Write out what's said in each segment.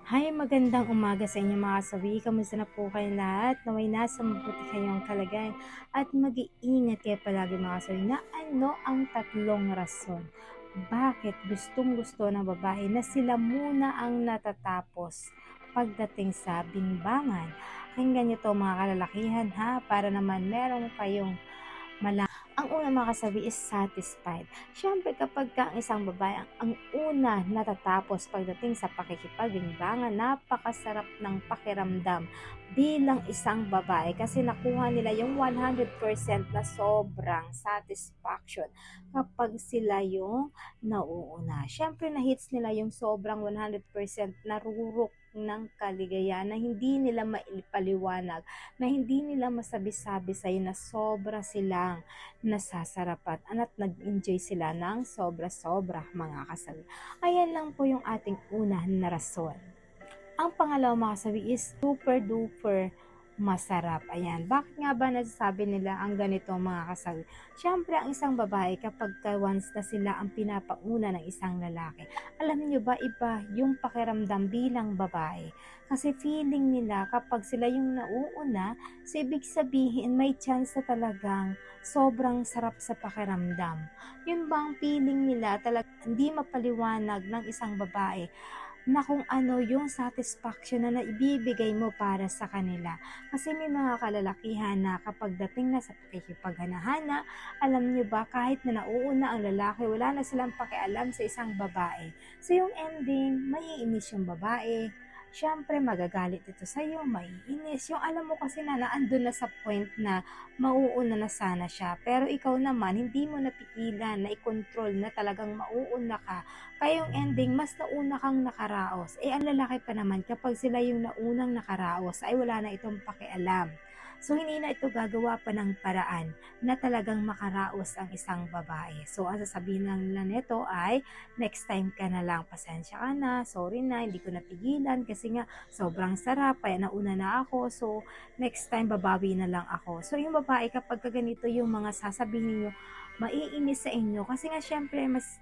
Hi, magandang umaga sa inyo mga kasawi. Kamusta na po kayong lahat? Naway nasa mabuti kayong kalagayan at mag-iingat kayo palagi mga kasawi na ano ang tatlong rason. Bakit gustong gusto ng babae na sila muna ang natatapos pagdating sa bimbangan? Pakinggan nyo to mga kalalakihan ha, para naman meron kayong malaman. Ang una mga kasabi is satisfied. Siyempre kapag ka ang isang babae ang una natatapos pagdating sa pakikipagbinbangan, napakasarap ng pakiramdam bilang isang babae kasi nakuha nila yung 100% na sobrang satisfaction kapag sila yung nauuna. Siyempre na-hits nila yung sobrang 100% na rurok ng kaligayahan na hindi nila maipaliwanag, na hindi nila masabi-sabi sa'yo na sobra silang nasasarapat at nag-enjoy sila ng sobra-sobra mga kasawi. Ayan lang po yung ating una na rason. Ang pangalawa mga kasawi is super duper masarap. Ayan. Bakit nga ba nasasabi nila ang ganito mga kasawi? Siyempre, ang isang babae kapag once na sila ang pinapauna ng isang lalaki, alam niyo ba iba yung pakiramdam bilang babae? Kasi feeling nila kapag sila yung nauuna, so ibig sabihin may chance na talagang sobrang sarap sa pakiramdam. Yun bang feeling nila talagang hindi mapaliwanag ng isang babae na kung ano yung satisfaction na naibibigay mo para sa kanila. Kasi may mga kalalakihan na kapag dating na sa pakikipaghanahana, alam niyo ba kahit na nauuna ang lalaki, wala na silang pakialam sa isang babae. So yung ending, maiinis yung babae, syempre magagalit ito sa iyo, maiinis. Yung alam mo kasi na naandun na sa point na mauuna na sana siya. Pero ikaw naman, hindi mo napigilan na i-control na talagang mauuna ka. Kaya yung ending, mas nauna kang nakaraos. Ang lalaki pa naman, kapag sila yung naunang nakaraos, ay wala na itong pakialam. So, hindi na ito gagawa pa ng paraan na talagang makaraos ang isang babae. So, ang sasabihin lang nila nito ay, next time ka na lang, pasensya ka na, sorry na, hindi ko napigilan kasi nga sobrang sarap, kaya nauna na ako. So, next time babawi na lang ako. So, yung babae kapag ganito yung mga sasabihin niyo, maiinis sa inyo kasi nga syempre mas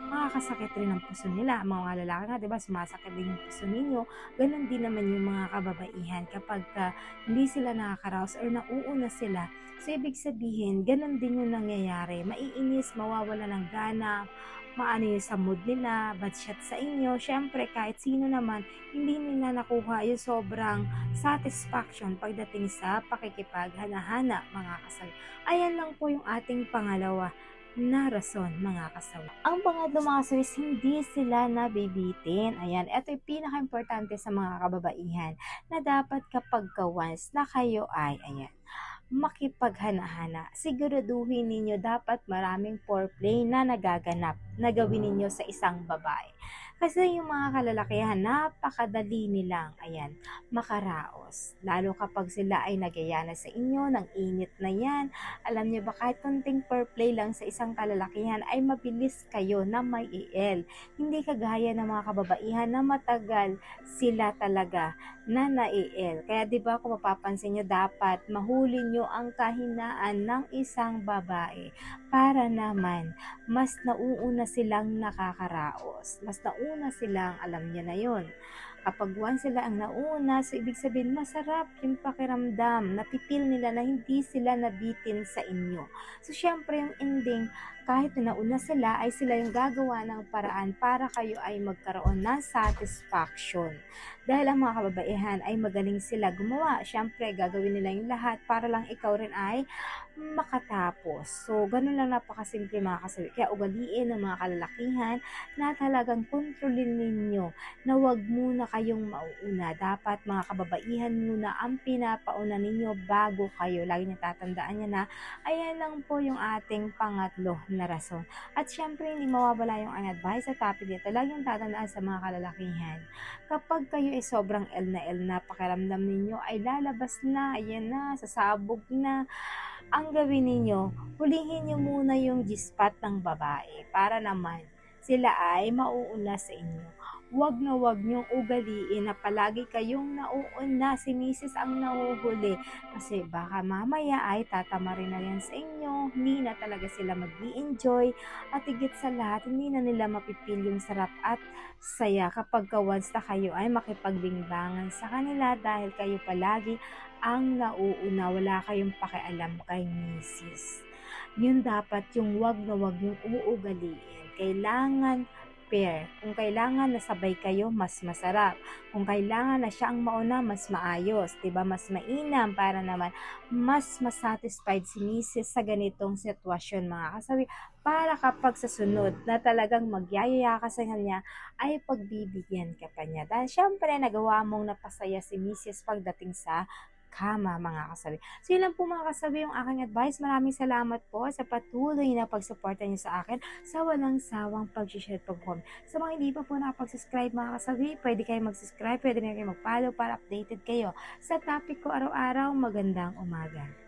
makakasakit rin ang puso nila. Mga lalaki nga, 'di ba, sumasakit din yung puso ninyo. Ganun din naman yung mga kababaihan kapag hindi sila nakakaraos or nauuna sila. So, ibig sabihin, ganun din yung nangyayari. Maiinis, mawawala ng gana, maano yung sa mood nila, bad shot sa inyo. Syempre, kahit sino naman, hindi nila nakuha yung sobrang satisfaction pagdating sa pakikipaghanahana, mga kasal. Ayan lang po yung ating pangalawa na rason mga kasawi. Ang pangatlo mga kasawi is hindi sila nabibitin. Ayan, ito yung pinaka-importante sa mga kababaihan na dapat kapag once na kayo ay, ayan, makipaghanahana, siguraduhin ninyo dapat maraming foreplay na nagaganap na gawin ninyo sa isang babae. Kasi yung mga kalalakihan, napakadali nilang, ayan, makaraos. Lalo kapag sila ay nagyayana sa inyo, ng init na yan. Alam niyo ba, kahit konting foreplay lang sa isang kalalakihan ay mabilis kayo na may iel. Hindi kagaya ng mga kababaihan na matagal sila talaga na naiel. Kaya 'di ba kung mapapansin nyo, dapat mahuli nyo ang kahinaan ng isang babae para naman mas nauuna silang nakakaraos. Mas nauna silang, alam niya na yon. Kapag once sila ang nauna, so ibig sabihin masarap yung pakiramdam. Napipil nila na hindi sila nabitin sa inyo. So syempre yung ending, kahit na nauna sila, ay sila yung gagawa ng paraan para kayo ay magkaroon ng satisfaction. Dahil ang mga kababaihan ay magaling sila gumawa. Syempre, gagawin nila yung lahat para lang ikaw rin ay makatapos. So, ganun lang napakasimple mga kasawi. Kaya ugaliin ng mga kalalakihan na talagang kontrolin ninyo na wag muna kayong mauuna. Dapat mga kababaihan muna ang pinapauna ninyo bago kayo. Lagi niyo tatandaan niya na ayan lang po yung ating pangatlo na rason. At syempre, hindi mawawala yung advice sa topic dito. Laging tatandaan sa mga kalalakihan. Kapag kayo ay sobrang L na pakiramdam ninyo ay lalabas na, ayan na, sasabog na, ang gawin ninyo, hulihin nyo muna yung G-spot ng babae para naman sila ay mauuna sa inyo. wag na wag niyong ugaliin na palagi kayong nauuna, si misis ang nahuhuli. Kasi baka mamaya ay tatama rin na yan sa inyo, hindi na talaga sila mag-i-enjoy, at higit sa lahat, hindi na nila mapipil yung sarap at saya kapag once na kayo ay makipagbingbangan sa kanila dahil kayo palagi ang nauuna, wala kayong pakialam kay misis. Yun dapat yung wag na wag yung uugaliin. Kailangan pair. Kung kailangan na sabay kayo, mas masarap. Kung kailangan na siya ang mauna, mas maayos, 'di ba? Mas mainam para naman mas masatisfied si misis sa ganitong sitwasyon, mga kasawi. Para kapag sa sunod na talagang magyayaya ka sa kanya, ay pagbibigyan ka pa niya. Dahil syempre, nagawa mong napasaya si misis pagdating sa kama, mga kasawi. So yun lang po, mga kasabi, yung aking advice. Maraming salamat po sa patuloy na pagsuporta niyo sa akin sa walang sawang pag-share at pag-comment. Sa mga hindi pa po nakapag-subscribe, mga kasabi, pwede kayo mag-subscribe, pwede rin kayo mag-follow para updated kayo sa topic ko araw-araw. Magandang umaga.